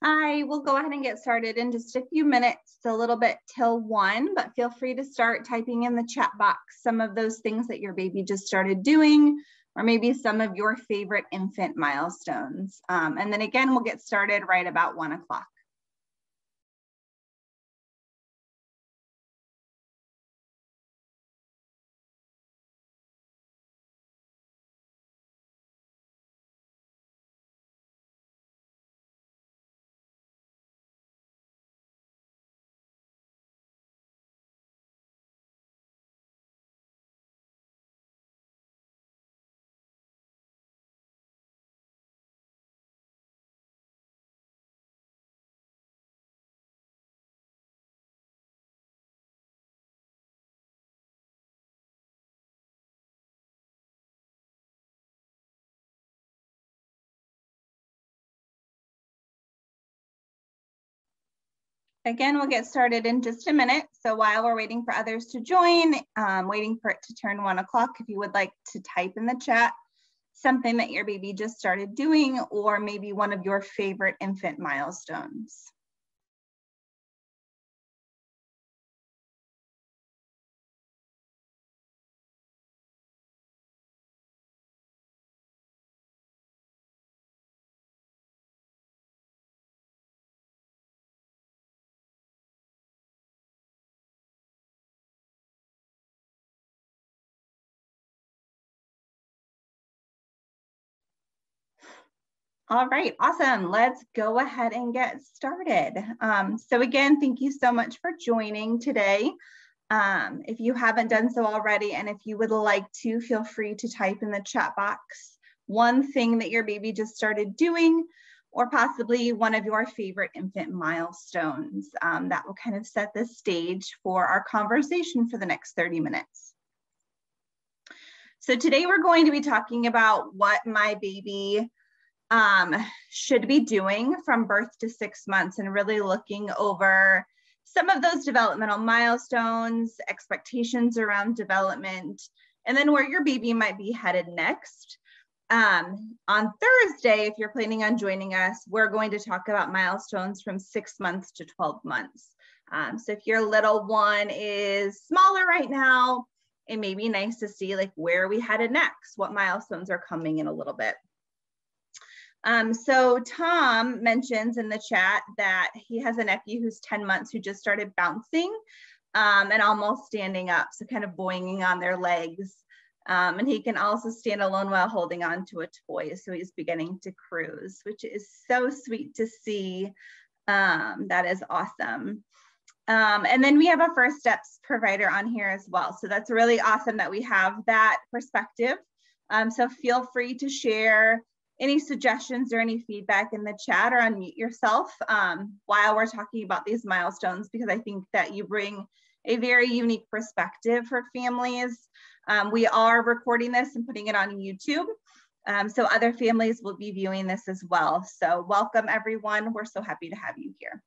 I will go ahead and get started in just a few minutes, a little bit till 1, but feel free to start typing in the chat box some of those things that your baby just started doing, or maybe some of your favorite infant milestones. And then again, we'll get started right about 1 o'clock. Again, we'll get started in just a minute. So while we're waiting for others to join, waiting for it to turn 1 o'clock, if you would like to type in the chat something that your baby just started doing, or maybe one of your favorite infant milestones. All right, awesome. Let's go ahead and get started. So again, thank you so much for joining today. If you haven't done so already, and if you would like to, feel free to type in the chat box one thing that your baby just started doing, or possibly one of your favorite infant milestones. That will kind of set the stage for our conversation for the next 30 minutes. So today we're going to be talking about what my baby should be doing from birth to 6 months, and really looking over some of those developmental milestones, expectations around development, and then where your baby might be headed next. On Thursday, if you're planning on joining us, we're going to talk about milestones from 6 months to 12 months. So if your little one is smaller right now, it may be nice to see like where are we headed next, what milestones are coming in a little bit. So Tom mentions in the chat that he has a nephew who's 10 months who just started bouncing and almost standing up, so kind of boinging on their legs. And he can also stand alone while holding on to a toy. So he's beginning to cruise, which is so sweet to see. That is awesome. And then we have a first steps provider on here as well. So that's really awesome that we have that perspective. So feel free to share any suggestions or any feedback in the chat, or unmute yourself while we're talking about these milestones, because I think that you bring a very unique perspective for families. We are recording this and putting it on YouTube, so other families will be viewing this as well. So welcome everyone, we're so happy to have you here.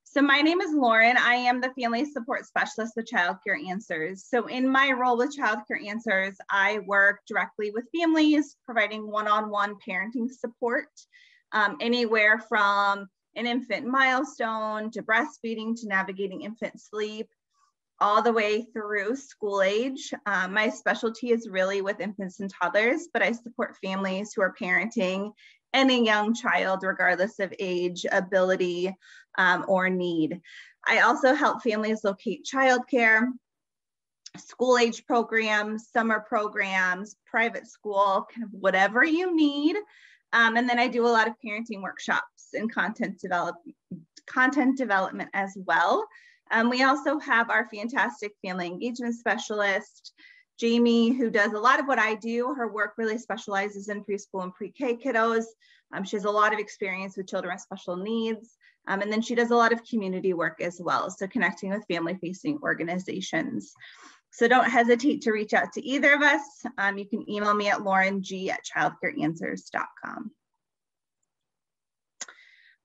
So my name is Lauren. I am the Family Support Specialist with Child Care Answers. So in my role with Child Care Answers, I work directly with families, providing one-on-one parenting support, anywhere from an infant milestone to breastfeeding to navigating infant sleep, all the way through school age. My specialty is really with infants and toddlers, but I support families who are parenting any young child, regardless of age, ability, or need. I also help families locate childcare, school age programs, summer programs, private school, kind of whatever you need. And then I do a lot of parenting workshops and content development as well. We also have our fantastic family engagement specialist, Jamie, who does a lot of what I do. Her work really specializes in preschool and pre-K kiddos. She has a lot of experience with children with special needs. And then she does a lot of community work as well, so connecting with family-facing organizations. So don't hesitate to reach out to either of us. You can email me at laureng@childcareanswers.com.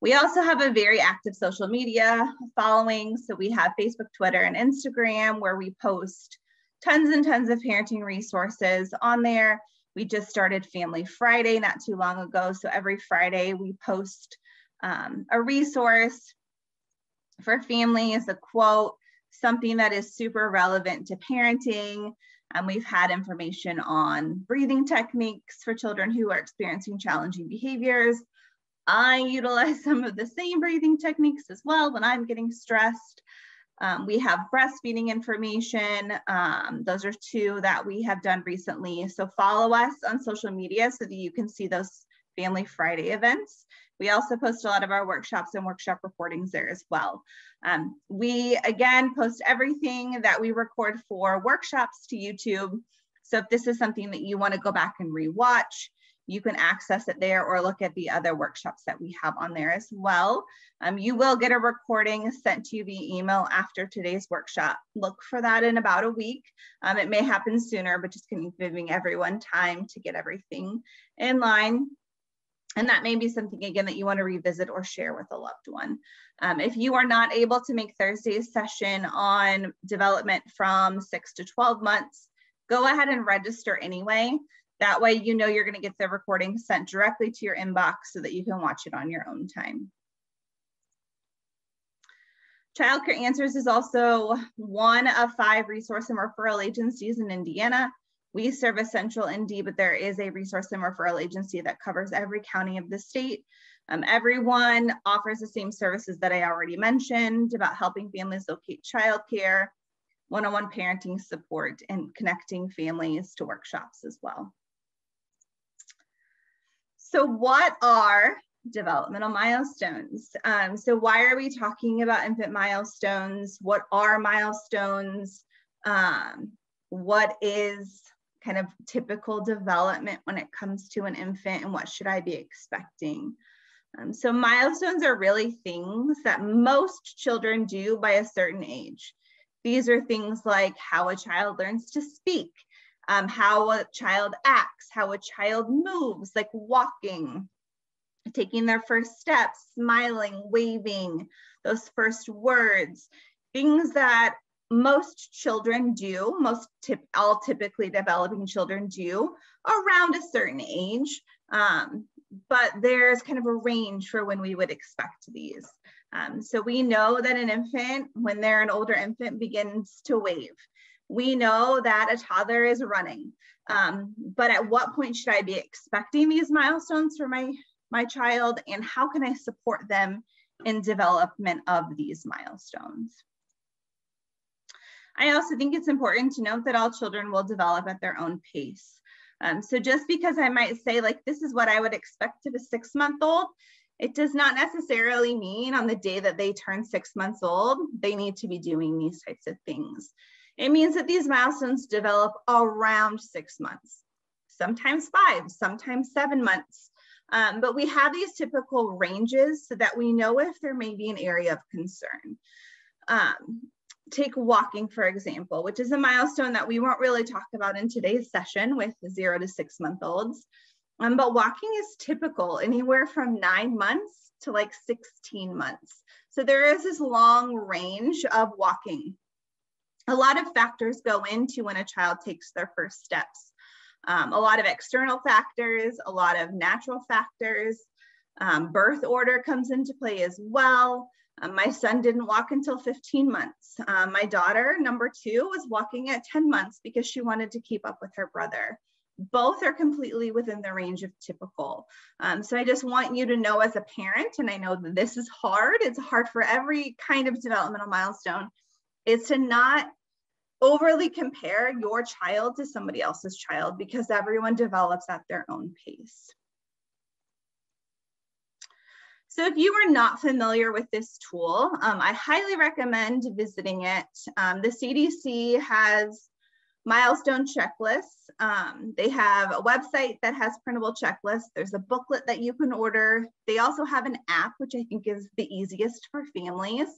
We also have a very active social media following. So we have Facebook, Twitter, and Instagram, where we post tons and tons of parenting resources on there. We just started Family Friday not too long ago. So every Friday we post a resource for families, a quote, something that is super relevant to parenting. We've had information on breathing techniques for children who are experiencing challenging behaviors. I utilize some of the same breathing techniques as well when I'm getting stressed. We have breastfeeding information. Those are two that we have done recently. So follow us on social media so that you can see those Family Friday events. We also post a lot of our workshops and workshop recordings there as well. We, again, post everything that we record for workshops to YouTube. So if this is something that you want to go back and rewatch, you can access it there or look at the other workshops that we have on there as well. You will get a recording sent to you via email after today's workshop. Look for that in about a week. It may happen sooner, but just giving everyone time to get everything in line. And that may be something, again, that you want to revisit or share with a loved one. If you are not able to make Thursday's session on development from 6 to 12 months, go ahead and register anyway. That way, you know you're going to get the recording sent directly to your inbox so that you can watch it on your own time. Childcare Answers is also one of 5 resource and referral agencies in Indiana. We service Central Indy, but there is a resource and referral agency that covers every county of the state. Everyone offers the same services that I already mentioned about helping families locate childcare, one-on-one parenting support, and connecting families to workshops as well. So what are developmental milestones? So why are we talking about infant milestones? What are milestones? What is kind of typical development when it comes to an infant, and what should I be expecting? So milestones are really things that most children do by a certain age. These are things like how a child learns to speak, how a child acts, how a child moves, like walking, taking their first steps, smiling, waving, those first words, things that most children do, all typically developing children do around a certain age, but there's kind of a range for when we would expect these. So we know that an infant, when they're an older infant, begins to wave. We know that a toddler is running, but at what point should I be expecting these milestones for my child, and how can I support them in development of these milestones? I also think it's important to note that all children will develop at their own pace. So just because I might say, like, this is what I would expect of a 6-month-old, it does not necessarily mean on the day that they turn 6 months old, they need to be doing these types of things. It means that these milestones develop around 6 months, sometimes 5, sometimes 7 months. But we have these typical ranges so that we know if there may be an area of concern. Take walking, for example, which is a milestone that we won't really talk about in today's session with 0 to 6-month-olds. But walking is typical anywhere from 9 months to like 16 months. So there is this long range of walking. A lot of factors go into when a child takes their first steps. A lot of external factors, a lot of natural factors. Birth order comes into play as well. My son didn't walk until 15 months. My daughter, number 2, was walking at 10 months because she wanted to keep up with her brother. Both are completely within the range of typical. So I just want you to know as a parent, and I know that this is hard, it's hard for every kind of developmental milestone, is to not overly compare your child to somebody else's child, because everyone develops at their own pace. So if you are not familiar with this tool, I highly recommend visiting it. The CDC has milestone checklists. They have a website that has printable checklists. There's a booklet that you can order. They also have an app, which I think is the easiest for families.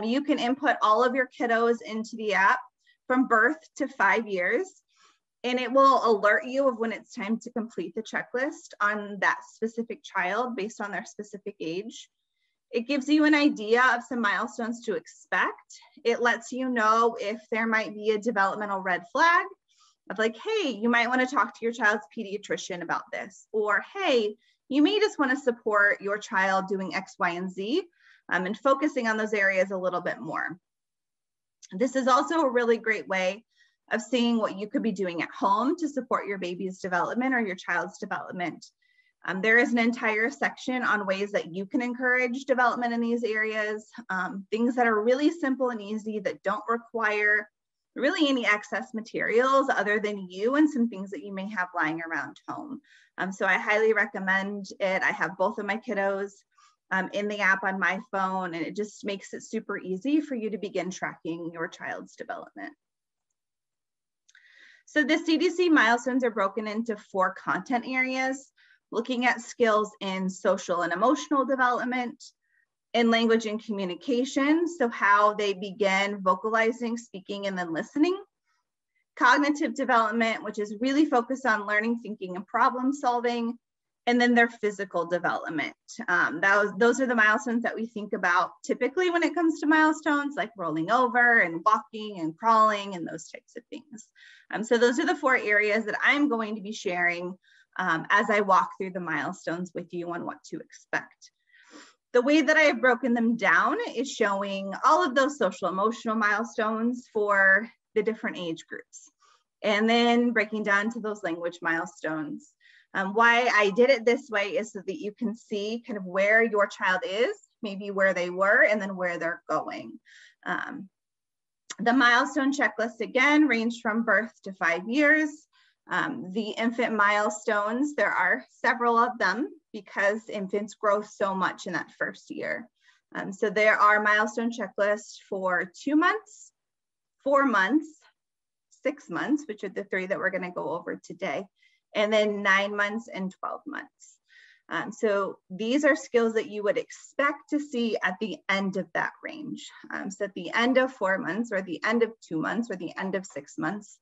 You can input all of your kiddos into the app from birth to 5 years. And it will alert you of when it's time to complete the checklist on that specific child based on their specific age. It gives you an idea of some milestones to expect. It lets you know if there might be a developmental red flag, of like, hey, you might want to talk to your child's pediatrician about this, or hey, you may just want to support your child doing X, Y, and Z, and focusing on those areas a little bit more. This is also a really great way of seeing what you could be doing at home to support your baby's development or your child's development. There is an entire section on ways that you can encourage development in these areas, things that are really simple and easy that don't require really any excess materials other than you and some things that you may have lying around home. So I highly recommend it. I have both of my kiddos in the app on my phone, and it just makes it super easy for you to begin tracking your child's development. So the CDC milestones are broken into 4 content areas, looking at skills in social and emotional development, in language and communication, so how they begin vocalizing, speaking, and then listening. Cognitive development, which is really focused on learning, thinking, and problem solving. And then their physical development. Those are the milestones that we think about typically when it comes to milestones, like rolling over and walking and crawling and those types of things. So those are the 4 areas that I'm going to be sharing as I walk through the milestones with you on what to expect. The way that I have broken them down is showing all of those social emotional milestones for the different age groups, and then breaking down to those language milestones. Why I did it this way is so that you can see kind of where your child is, maybe where they were, and then where they're going. The milestone checklist, again, range from birth to 5 years. The infant milestones, there are several of them because infants grow so much in that first year. So there are milestone checklists for 2 months, 4 months, 6 months, which are the 3 that we're going to go over today, and then 9 months and 12 months. So these are skills that you would expect to see at the end of that range. So at the end of 4 months, or the end of 2 months, or the end of 6 months,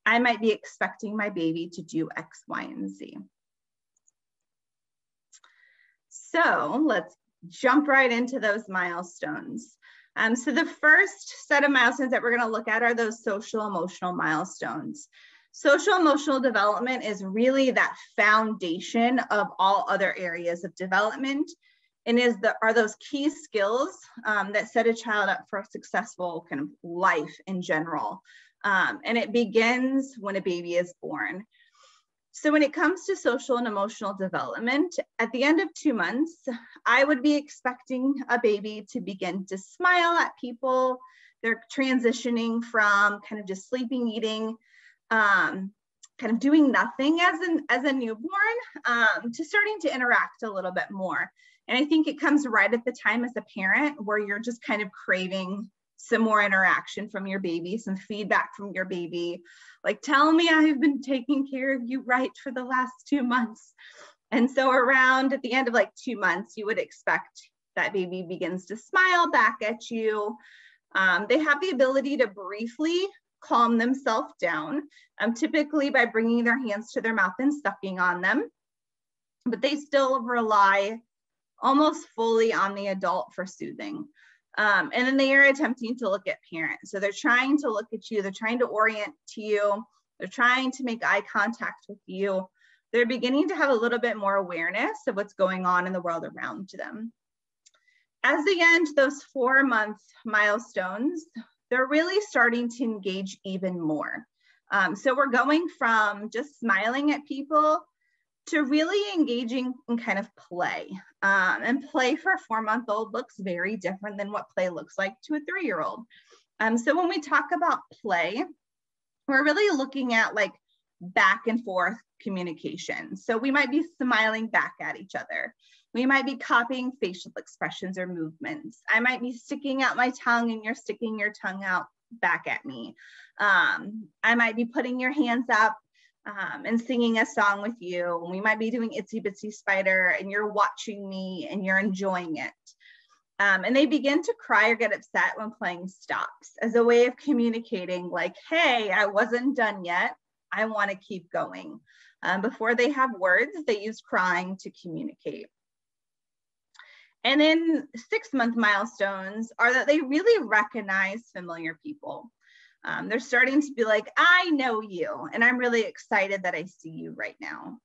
I might be expecting my baby to do X, Y, and Z. So let's jump right into those milestones. So the first set of milestones that we're going to look at are those social emotional milestones. Social emotional development is really that foundation of all other areas of development, and are those key skills that set a child up for a successful kind of life in general. And it begins when a baby is born. So when it comes to social and emotional development, at the end of 2 months, I would be expecting a baby to begin to smile at people. They're transitioning from kind of just sleeping, eating, kind of doing nothing as a newborn, to starting to interact a little bit more. And I think it comes right at the time as a parent where you're just kind of craving some more interaction from your baby, some feedback from your baby. Like, tell me I've been taking care of you right for the last 2 months. And so around at the end of like 2 months, you would expect that baby begins to smile back at you. They have the ability to briefly calm themselves down, typically by bringing their hands to their mouth and sucking on them, but they still rely almost fully on the adult for soothing. And then they are attempting to look at parents. So they're trying to look at you, they're trying to orient to you, they're trying to make eye contact with you. They're beginning to have a little bit more awareness of what's going on in the world around them. As they get into those 4-month milestones, they're really starting to engage even more. So we're going from just smiling at people to really engaging in kind of play. And play for a 4-month-old looks very different than what play looks like to a 3-year-old. So when we talk about play, we're really looking at like back and forth communication. So we might be smiling back at each other. We might be copying facial expressions or movements. I might be sticking out my tongue and you're sticking your tongue out back at me. I might be putting your hands up and singing a song with you. We might be doing Itsy Bitsy Spider and you're watching me and you're enjoying it. And they begin to cry or get upset when playing stops as a way of communicating like, hey, I wasn't done yet. I want to keep going. Before they have words, they use crying to communicate. And then 6-month milestones are that they really recognize familiar people. They're starting to be like, I know you, and I'm really excited that I see you right now.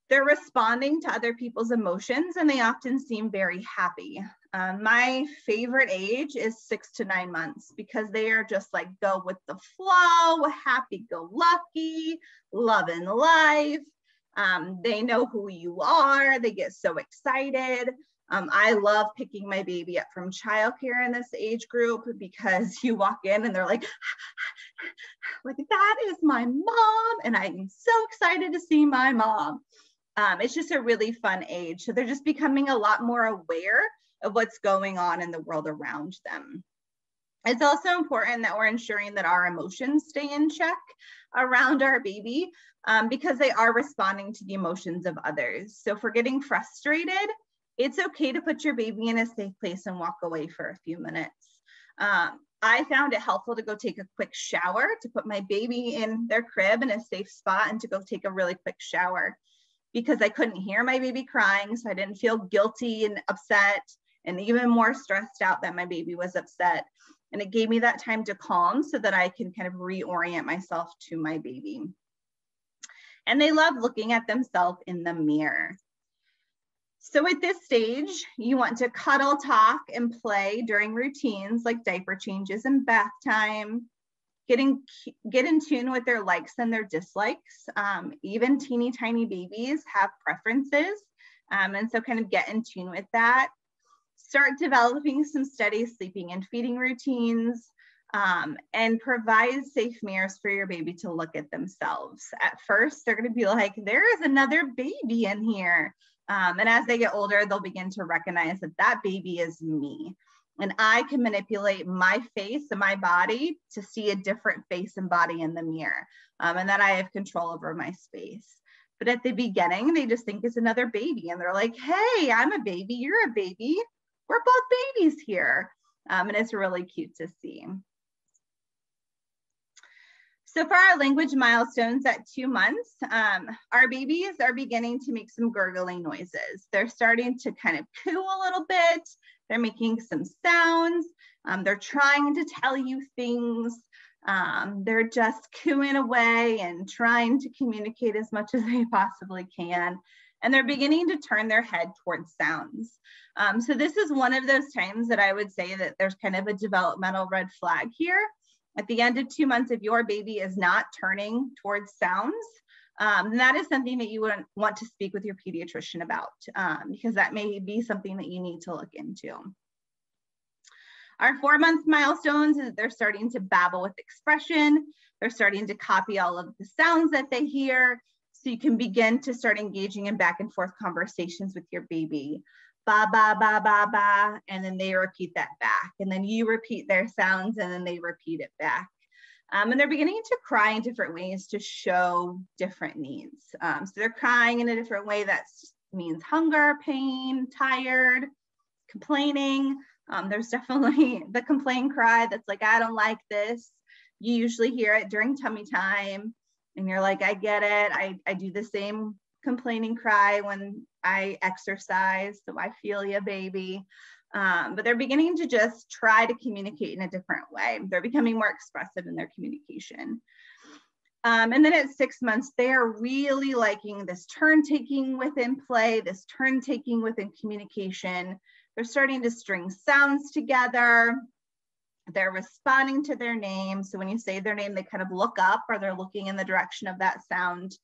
They're responding to other people's emotions, and they often seem very happy. My favorite age is 6 to 9 months, because they are just like go with the flow, happy-go-lucky, loving life. They know who you are. They get so excited. I love picking my baby up from childcare in this age group, because you walk in and they're like that is my mom, and I'm so excited to see my mom. It's just a really fun age. So they're just becoming a lot more aware of what's going on in the world around them. It's also important that we're ensuring that our emotions stay in check around our baby, because they are responding to the emotions of others. So if we're getting frustrated, it's okay to put your baby in a safe place and walk away for a few minutes. I found it helpful to go take a quick shower, to put my baby in their crib in a safe spot and to go take a really quick shower, because I couldn't hear my baby crying. So I didn't feel guilty and upset and even more stressed out that my baby was upset. And it gave me that time to calm so that I can kind of reorient myself to my baby. And they love looking at themselves in the mirror. So at this stage, you want to cuddle, talk, and play during routines like diaper changes and bath time. Get in tune with their likes and their dislikes. Even teeny tiny babies have preferences. And so kind of get in tune with that. Start developing some steady sleeping and feeding routines, and provide safe mirrors for your baby to look at themselves. At first, they're going to be like, there is another baby in here. And as they get older, they'll begin to recognize that that baby is me. And I can manipulate my face and my body to see a different face and body in the mirror, and that I have control over my space. But at the beginning, they just think it's another baby. And they're like, hey, I'm a baby, you're a baby. We're both babies here. And it's really cute to see. So for our language milestones at 2 months, our babies are beginning to make some gurgling noises. They're starting to kind of coo a little bit. They're making some sounds. They're trying to tell you things. They're just cooing away and trying to communicate as much as they possibly can. And they're beginning to turn their head towards sounds. So this is one of those times that I would say that there's kind of a developmental red flag here. At the end of 2 months, if your baby is not turning towards sounds, that is something that you would want to speak with your pediatrician about, because that may be something that you need to look into. Our 4-month milestones is they're starting to babble with expression. They're starting to copy all of the sounds that they hear. So you can begin to start engaging in back and forth conversations with your baby. Ba, ba, ba, ba, ba, and then they repeat that back. And then you repeat their sounds and then they repeat it back. And they're beginning to cry in different ways to show different needs. So they're crying in a different way that means hunger, pain, tired, complaining. There's definitely the complain cry that's like, I don't like this. You usually hear it during tummy time. And you're like, I get it. I do the same complaining cry when I exercise. So I feel you, baby. But they're beginning to just try to communicate in a different way. They're becoming more expressive in their communication. And then at 6 months, they are really liking this turn taking within play, this turn taking within communication. They're starting to string sounds together. They're responding to their name. So when you say their name, they kind of look up or they're looking in the direction of that sound.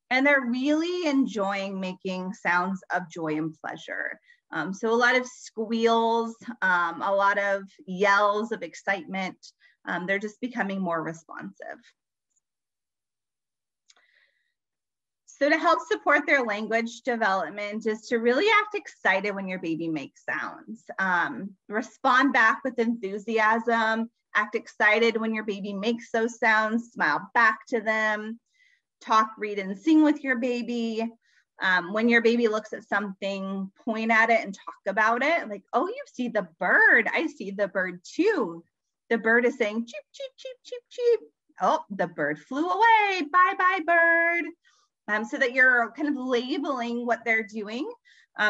And they're really enjoying making sounds of joy and pleasure. So a lot of squeals, a lot of yells of excitement. They're just becoming more responsive. So to help support their language development is to really act excited when your baby makes sounds. Respond back with enthusiasm, act excited when your baby makes those sounds, smile back to them, talk, read, and sing with your baby. When your baby looks at something, point at it and talk about it. Like, oh, you see the bird. I see the bird too. The bird is saying, cheep, cheep, cheep, cheep, cheep. Oh, the bird flew away. Bye, bye, bird. So that you're kind of labeling what they're doing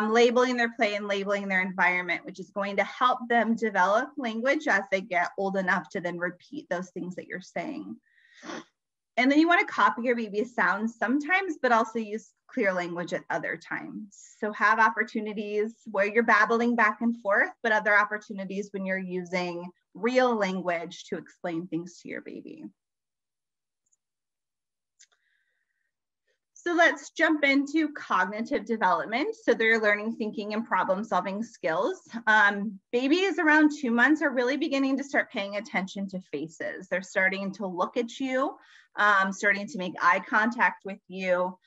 labeling their play and labeling their environment, which is going to help them develop language as they get old enough to then repeat those things that you're saying. And then you want to copy your baby's sounds sometimes, but also use clear language at other times. So have opportunities where you're babbling back and forth, but other opportunities when you're using real language to explain things to your baby. So let's jump into cognitive development. So they're learning thinking and problem solving skills. Babies around 2 months are really beginning to start paying attention to faces. They're starting to look at you, starting to make eye contact with you,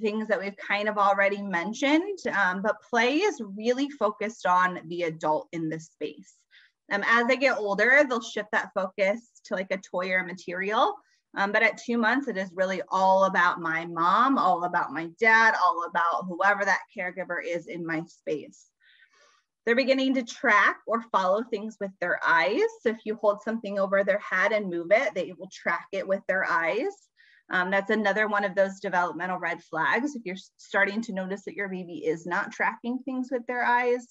things that we've kind of already mentioned, but play is really focused on the adult in this space. As they get older, they'll shift that focus to like a toy or a material. But at 2 months, it is really all about my mom, all about my dad, all about whoever that caregiver is in my space. They're beginning to track or follow things with their eyes. So if you hold something over their head and move it, they will track it with their eyes. That's another one of those developmental red flags. If you're starting to notice that your baby is not tracking things with their eyes,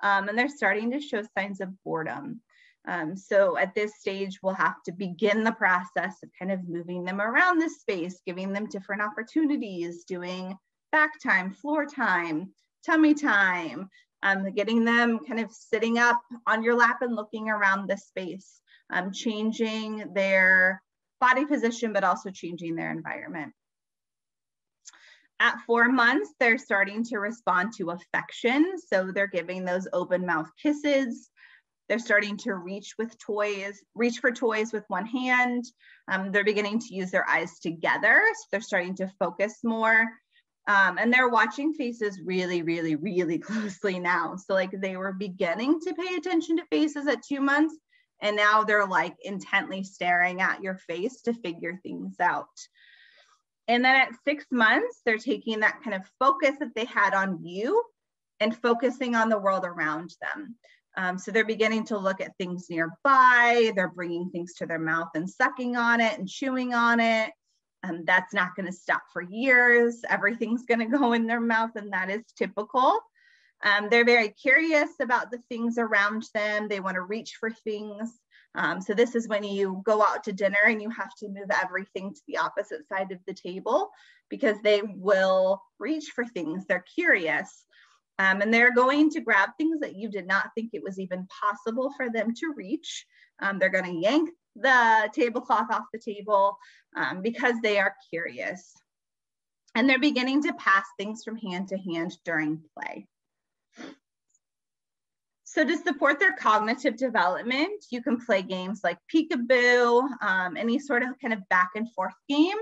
and they're starting to show signs of boredom. So at this stage, we'll have to begin the process of kind of moving them around this space, giving them different opportunities, doing back time, floor time, tummy time, getting them kind of sitting up on your lap and looking around the space, changing their body position, but also changing their environment. At 4 months, they're starting to respond to affection. So they're giving those open mouth kisses. They're starting to reach for toys with one hand. They're beginning to use their eyes together. So they're starting to focus more. And they're watching faces really, really, really closely now. So like they were beginning to pay attention to faces at 2 months. And now they're like intently staring at your face to figure things out. And then at 6 months, they're taking that kind of focus that they had on you and focusing on the world around them. So they're beginning to look at things nearby. They're bringing things to their mouth and sucking on it and chewing on it. That's not going to stop for years. Everything's going to go in their mouth, and that is typical. They're very curious about the things around them. They want to reach for things. So this is when you go out to dinner and you have to move everything to the opposite side of the table because they will reach for things. They're curious. And they're going to grab things that you did not think it was even possible for them to reach. They're going to yank the tablecloth off the table because they are curious. And they're beginning to pass things from hand to hand during play. So to support their cognitive development, you can play games like peekaboo, any sort of kind of back and forth game.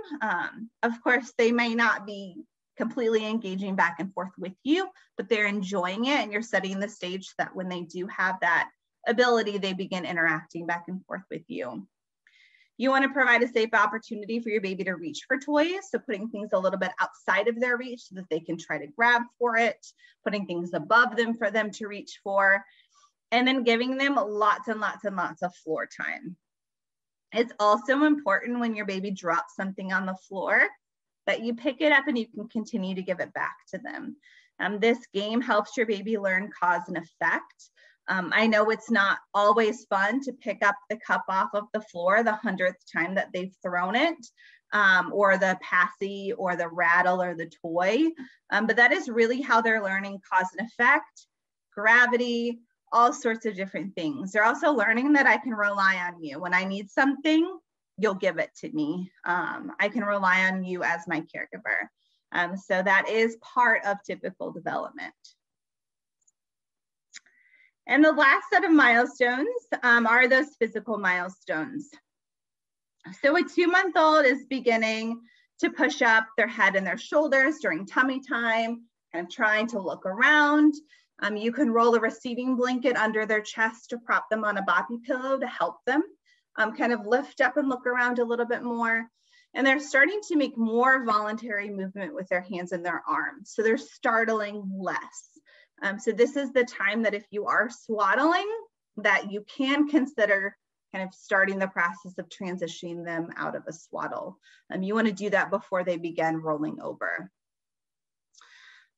Of course, they may not be completely engaging back and forth with you, but they're enjoying it, and you're setting the stage so that when they do have that ability, they begin interacting back and forth with you. You want to provide a safe opportunity for your baby to reach for toys, so putting things a little bit outside of their reach so that they can try to grab for it, putting things above them for them to reach for, and then giving them lots and lots and lots of floor time. It's also important when your baby drops something on the floor that you pick it up and you can continue to give it back to them. This game helps your baby learn cause and effect. I know it's not always fun to pick up the cup off of the floor the 100th time that they've thrown it, or the passy or the rattle or the toy, but that is really how they're learning cause and effect, gravity, all sorts of different things. They're also learning that I can rely on you. When I need something, you'll give it to me. I can rely on you as my caregiver. So that is part of typical development. And the last set of milestones are those physical milestones. So a 2-month-old is beginning to push up their head and their shoulders during tummy time, kind of trying to look around. You can roll a receiving blanket under their chest to prop them on a boppy pillow to help them kind of lift up and look around a little bit more. And they're starting to make more voluntary movement with their hands and their arms. So they're startling less. So this is the time that if you are swaddling, that you can consider kind of starting the process of transitioning them out of a swaddle. You want to do that before they begin rolling over.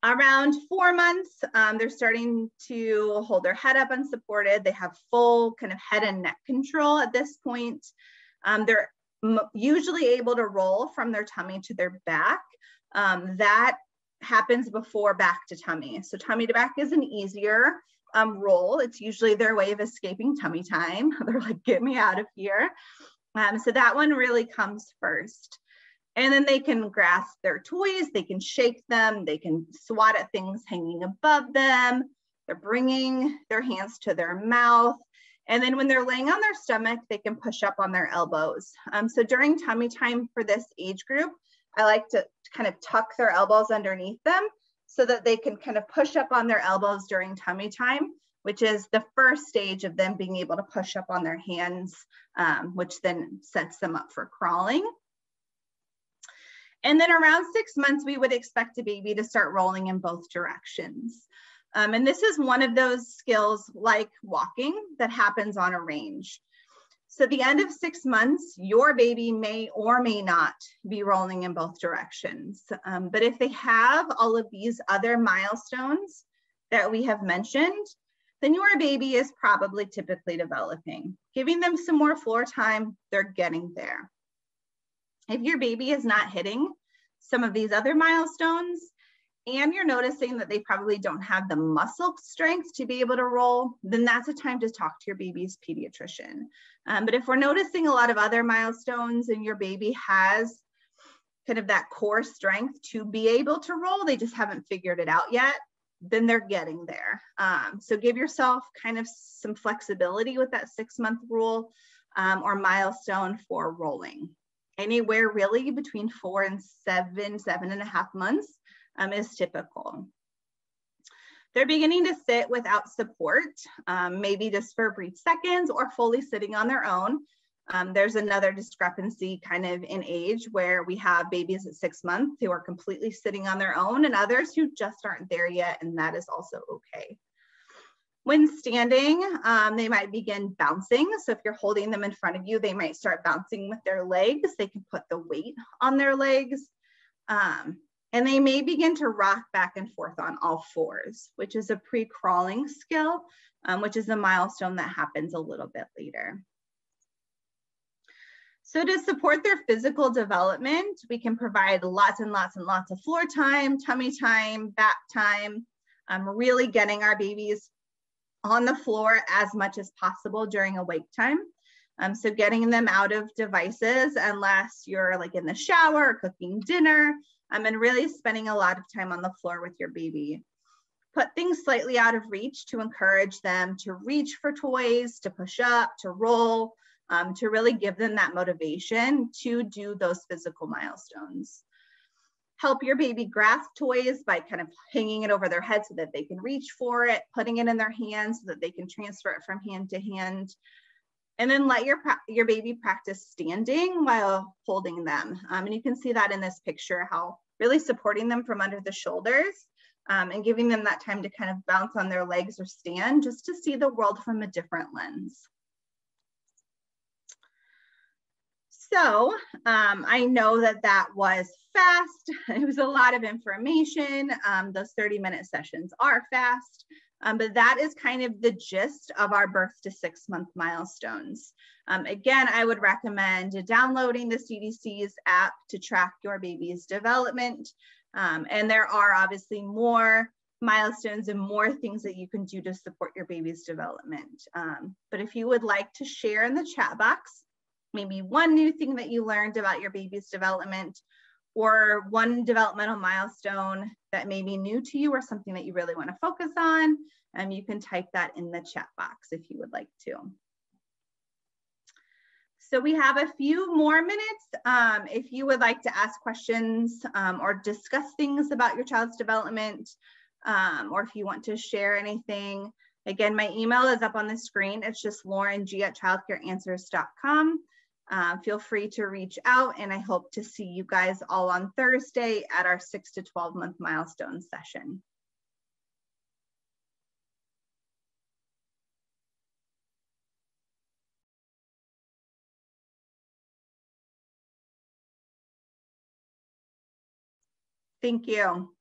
Around 4 months, they're starting to hold their head up unsupported. They have full kind of head and neck control at this point. They're usually able to roll from their tummy to their back. That happens before back to tummy. So tummy to back is an easier roll. It's usually their way of escaping tummy time. They're like, get me out of here. So that one really comes first. And then they can grasp their toys, they can shake them, they can swat at things hanging above them. They're bringing their hands to their mouth. And then when they're laying on their stomach, they can push up on their elbows. So during tummy time for this age group, I like to kind of tuck their elbows underneath them so that they can kind of push up on their elbows during tummy time, which is the first stage of them being able to push up on their hands, which then sets them up for crawling. And then around 6 months, we would expect a baby to start rolling in both directions. And this is one of those skills like walking that happens on a range. So at the end of 6 months, your baby may or may not be rolling in both directions. But if they have all of these other milestones that we have mentioned, then your baby is probably typically developing. Giving them some more floor time, they're getting there. If your baby is not hitting some of these other milestones and you're noticing that they probably don't have the muscle strength to be able to roll, then that's a time to talk to your baby's pediatrician. But if we're noticing a lot of other milestones and your baby has kind of that core strength to be able to roll, they just haven't figured it out yet, then they're getting there. So give yourself kind of some flexibility with that 6 month rule or milestone for rolling. Anywhere really between 4 and 7.5 months is typical. They're beginning to sit without support, maybe just for brief seconds or fully sitting on their own. There's another discrepancy kind of in age where we have babies at 6 months who are completely sitting on their own and others who just aren't there yet, and that is also okay. When standing, they might begin bouncing. So if you're holding them in front of you, they might start bouncing with their legs. They can put the weight on their legs. And they may begin to rock back and forth on all fours, which is a pre-crawling skill, which is a milestone that happens a little bit later. So to support their physical development, we can provide lots and lots and lots of floor time, tummy time, back time, really getting our babies on the floor as much as possible during awake time. So getting them out of devices unless you're like in the shower or cooking dinner, and really spending a lot of time on the floor with your baby. Put things slightly out of reach to encourage them to reach for toys, to push up, to roll, to really give them that motivation to do those physical milestones. Help your baby grasp toys by kind of hanging it over their head so that they can reach for it, putting it in their hands so that they can transfer it from hand to hand. And then let your baby practice standing while holding them. And you can see that in this picture, how really supporting them from under the shoulders and giving them that time to kind of bounce on their legs or stand just to see the world from a different lens. So I know that that was fast. It was a lot of information. Those 30-minute sessions are fast, but that is kind of the gist of our birth to 6 month milestones. Again, I would recommend downloading the CDC's app to track your baby's development. And there are obviously more milestones and more things that you can do to support your baby's development. But if you would like to share in the chat box, maybe one new thing that you learned about your baby's development or one developmental milestone that may be new to you or something that you really want to focus on, you can type that in the chat box if you would like to. So we have a few more minutes. If you would like to ask questions or discuss things about your child's development, or if you want to share anything, again, my email is up on the screen. It's just laureng@childcareanswers.com. Feel free to reach out, and I hope to see you guys all on Thursday at our 6 to 12 month milestone session. Thank you.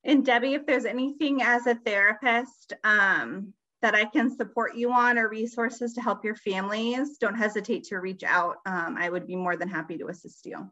And Debbie, if there's anything as a therapist that I can support you on, or resources to help your families, don't hesitate to reach out. I would be more than happy to assist you.